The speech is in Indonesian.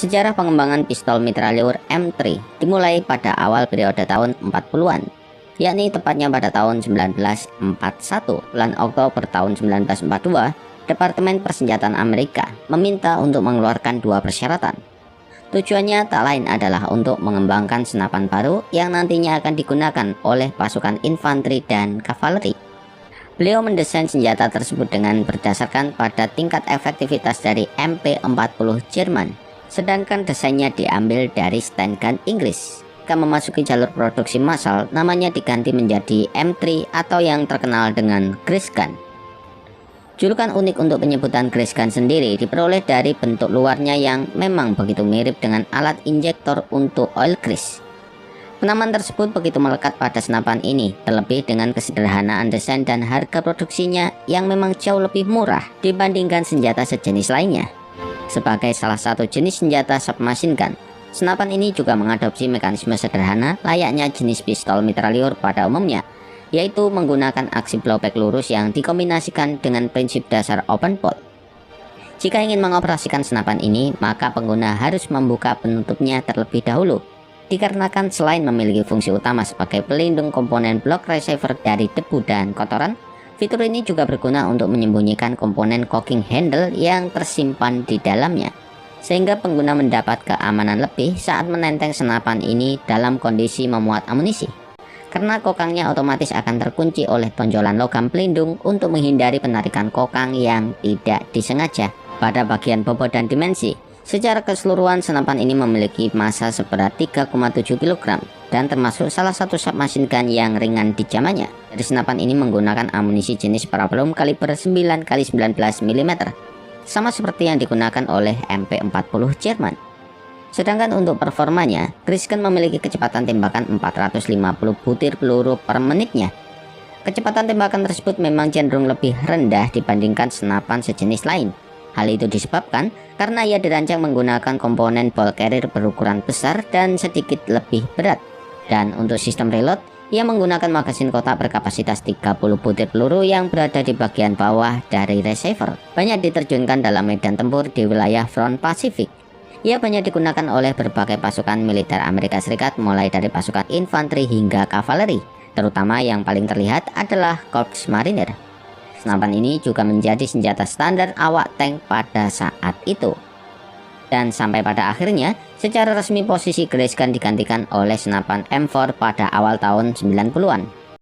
Sejarah pengembangan pistol mitrailleur M3 dimulai pada awal periode tahun 40-an, yakni tepatnya pada tahun 1941. Bulan Oktober tahun 1942, Departemen Persenjataan Amerika meminta untuk mengeluarkan dua persyaratan. Tujuannya tak lain adalah untuk mengembangkan senapan baru yang nantinya akan digunakan oleh pasukan infanteri dan kavaleri. Beliau mendesain senjata tersebut dengan berdasarkan pada tingkat efektivitas dari MP40 Jerman, sedangkan desainnya diambil dari stand gun Inggris. Ketika memasuki jalur produksi massal, namanya diganti menjadi M3 atau yang terkenal dengan Grease Gun. Julukan unik untuk penyebutan Grease Gun sendiri diperoleh dari bentuk luarnya yang memang begitu mirip dengan alat injektor untuk oil grease. Penamaan tersebut begitu melekat pada senapan ini, terlebih dengan kesederhanaan desain dan harga produksinya yang memang jauh lebih murah dibandingkan senjata sejenis lainnya. Sebagai salah satu jenis senjata submachine gun, senapan ini juga mengadopsi mekanisme sederhana layaknya jenis pistol mitrailleur pada umumnya, yaitu menggunakan aksi blowback lurus yang dikombinasikan dengan prinsip dasar open bolt. Jika ingin mengoperasikan senapan ini, maka pengguna harus membuka penutupnya terlebih dahulu, dikarenakan selain memiliki fungsi utama sebagai pelindung komponen blok receiver dari debu dan kotoran, fitur ini juga berguna untuk menyembunyikan komponen cocking handle yang tersimpan di dalamnya, sehingga pengguna mendapat keamanan lebih saat menenteng senapan ini dalam kondisi memuat amunisi. Karena kokangnya otomatis akan terkunci oleh tonjolan logam pelindung untuk menghindari penarikan kokang yang tidak disengaja. Pada bagian bobot dan dimensi, secara keseluruhan senapan ini memiliki massa seberat 3,7 kg dan termasuk salah satu submachine gun yang ringan di zamannya. Dari senapan ini menggunakan amunisi jenis parabellum kaliber 9x19 mm, sama seperti yang digunakan oleh MP40 Jerman. Sedangkan untuk performanya, Grease Gun memiliki kecepatan tembakan 450 butir peluru per menitnya. Kecepatan tembakan tersebut memang cenderung lebih rendah dibandingkan senapan sejenis lain. Hal itu disebabkan karena ia dirancang menggunakan komponen ball carrier berukuran besar dan sedikit lebih berat. Dan untuk sistem reload, ia menggunakan magasin kotak berkapasitas 30 butir peluru yang berada di bagian bawah dari receiver. Banyak diterjunkan dalam medan tempur di wilayah front Pasifik. Ia banyak digunakan oleh berbagai pasukan militer Amerika Serikat, mulai dari pasukan infanteri hingga kavaleri, terutama yang paling terlihat adalah Korps Marinir. Senapan ini juga menjadi senjata standar awak tank pada saat itu. Dan sampai pada akhirnya, secara resmi posisi Grease Gun digantikan oleh senapan M4 pada awal tahun 90-an.